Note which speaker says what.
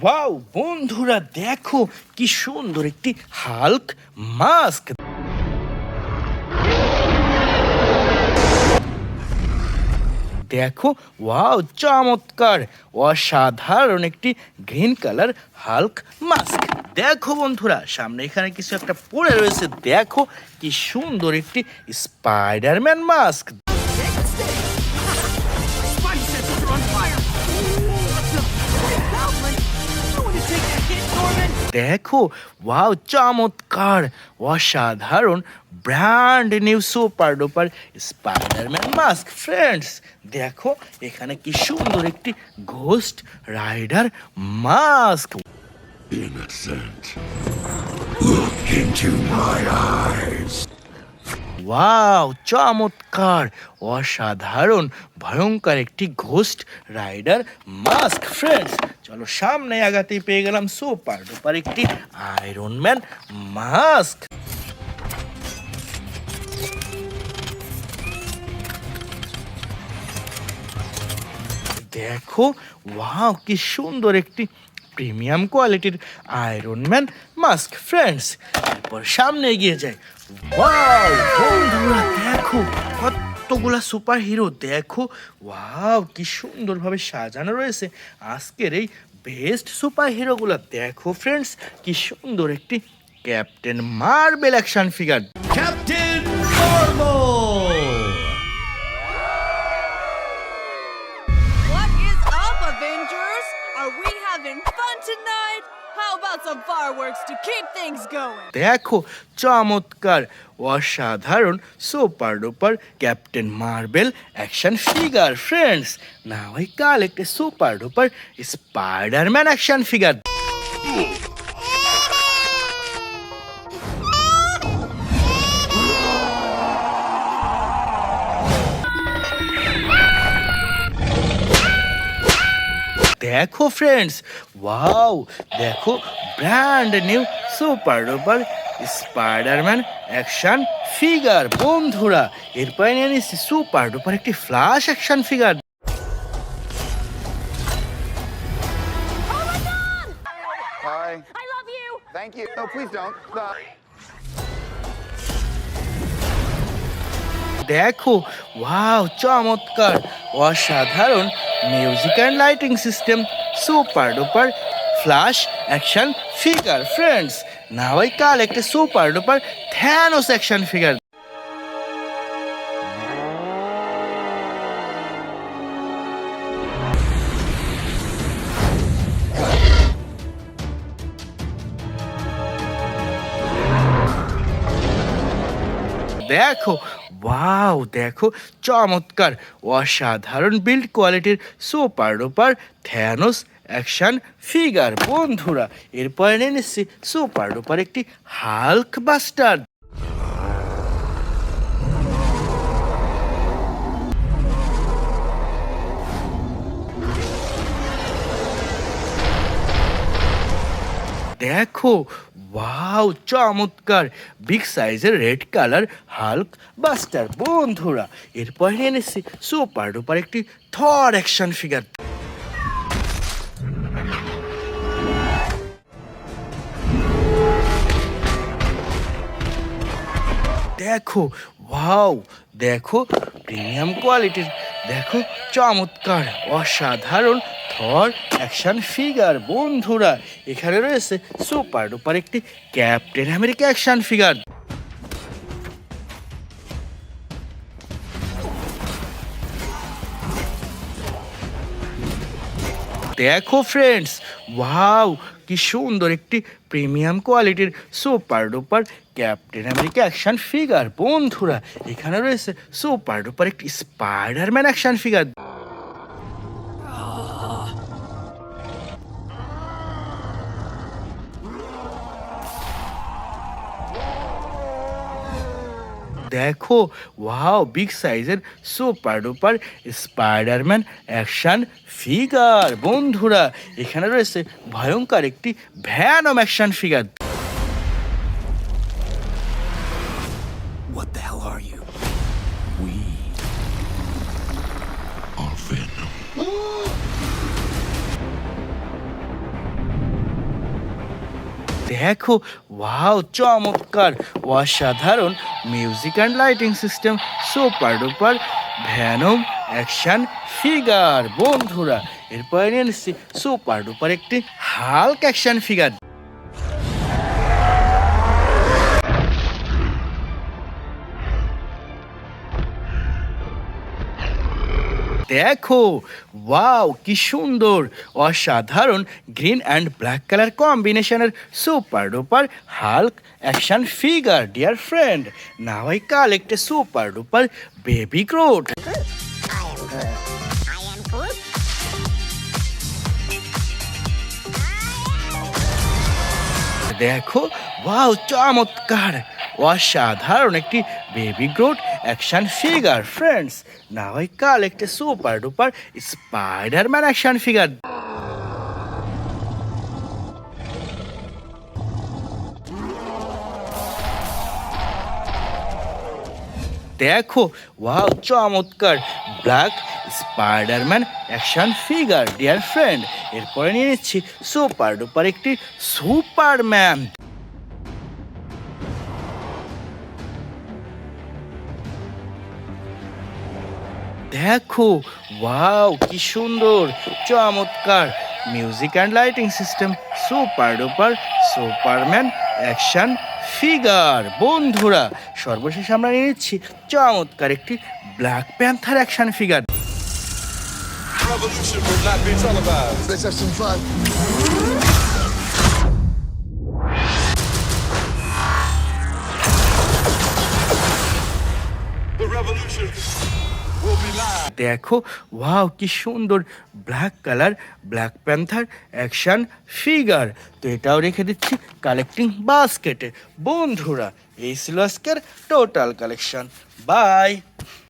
Speaker 1: Wow বন্ধুরা, দেখো কি সুন্দর একটি হাল্ক মাস্ক। দেখো, ওয়াও চমৎকার, অসাধারণ একটি গ্রিন কালার হাল্ক মাস্ক। দেখো বন্ধুরা, সামনে এখানে কিছু একটা পড়ে রয়েছে। দেখো কি সুন্দর একটি স্পাইডারম্যান মাস্ক। দেখো, ওয়াও চমৎকার, অসাধারণ brand new super duper Spiderman mask. Friends, দেখো এখানে কি সুন্দর একটি Ghost Rider mask.
Speaker 2: Innocent. Look into my eyes.
Speaker 1: Wow চমৎকার, অসাধারণ ভয়ঙ্কর একটি ঘোস্ট রাইডার মাস্ক। ফ্রেন্ডস, চলো সামনে আগাতেই পেয়ে গেলাম সুপার ডুপার একটি আয়রন ম্যান মাস্ক। দেখো, ওয়াও কি সুন্দর একটি প্রিমিয়াম কোয়ালিটির আয়রন ম্যান মাস্ক। ফ্রেন্ডস, এরপর সামনে এগিয়ে যায়। ওয়াও বন্ধুরা, দেখো কতগুলা সুপার হিরো। দেখো, ওয়াও কি সুন্দরভাবে সাজানো রয়েছে আজকের এই বেস্ট সুপার হিরোগুলা। দেখো ফ্রেন্ডস, কি সুন্দর একটি captain marble action figure.
Speaker 3: Captain Marvel!
Speaker 4: What is up, Avengers? Are we having fun tonight? How about some fireworks to keep things going?
Speaker 1: দেখো চমৎকার, অসাধারণ super duper captain marble action figure. Friends, now I collect a super duper Spiderman action figure. দেখো friends, wow দেখো brand new super duper Spiderman action figure. বন্ধুরা, এরপরে নিয়ে নিচ্ছি super duper একটি flash action figure.
Speaker 5: Hi.
Speaker 4: I love you!
Speaker 5: Thank you. No, please don't. Stop.
Speaker 1: দেখো, wow চমৎকার, অসাধারণ music and lighting system super duper flash action figure. Friends, now I collect a super duper Thanos action figure. দেখো, wow দেখো চমৎকার, অসাধারণ build কোয়ালিটির super duper Thanos action figure. বন্ধুরা, এরপরে নিয়ে নিচ্ছি সুপার ডুপার একটি হাল্ক বাস্টার। দেখো, ওয়াও চমৎকার, বিগ সাইজের রেড কালার হাল্ক বাস্টার। বন্ধুরা, এরপর নিয়ে নিচ্ছি সুপার ডুপার একটি থর অ্যাকশন ফিগার। দেখো, ওয়াও দেখো প্রিমিয়াম কোয়ালিটির, দেখো চমৎকার, অসাধারণ থর অ্যাকশন ফিগার। বন্ধুরা, এখানে রয়েছে সুপার ডুপার একটি ক্যাপ্টেন আমেরিকা অ্যাকশন ফিগার। দেখো ফ্রেন্ডস, ওয়াও কি সুন্দর একটি প্রিমিয়াম কোয়ালিটির super duper captain America action figure. বন্ধুরা, এখানে রয়েছে সুপার ডুপার একটি স্পাইডারম্যান অ্যাকশন ফিগার। দেখো, ওয়াও বিগ সাইজের super duper Spiderman action figure. বন্ধুরা, এখানে রয়েছে ভয়ঙ্কর একটি Venom action figure.
Speaker 3: What the hell are you?
Speaker 2: We are Venom.
Speaker 1: দেখো, ওয়াও, চমৎকার, অসাধারণ music and lighting system, super duper Venom action figure. বন্ধুরা, এরপরে নিয়ে নিচ্ছি সুপার ডুপার একটি হাল্ক অ্যাকশন ফিগার। দেখো, ওয়াও, কি সুন্দর, অসাধারণ গ্রিন অ্যান্ড ব্ল্যাক কালার কম্বিনেশনের super duper Hulk action figure. Dear friend, now I collect a super duper baby Groot. দেখো, ওয়াও, চমৎকার, অসাধারণ একটি baby Groot action figure. Friends, now I collect a super duper Spiderman action figure. দেখো, wow, চমৎকার black Spiderman action figure. Dear friend, এরপরে নিয়ে নিচ্ছি super duper একটি সুপারম্যান। দেখো, ওয়াও, কি সুন্দর, চমৎকার music and lighting system, super duper Superman action figure. বন্ধুরা, সর্বশেষ আমরা নিয়ে নিচ্ছি চমৎকার একটি black panther action figure.
Speaker 2: Revolution will not be televised.
Speaker 5: Let's have some fun.
Speaker 2: The revolution will be live.
Speaker 1: দেখো, ওয়াও, কি সুন্দর black colour black panther action figure. তো এটাও রেখে দিচ্ছি কালেক্টিং বাস্কেটে। বন্ধুরা, এই ছিল আজকের টোটাল কালেকশন। বাই।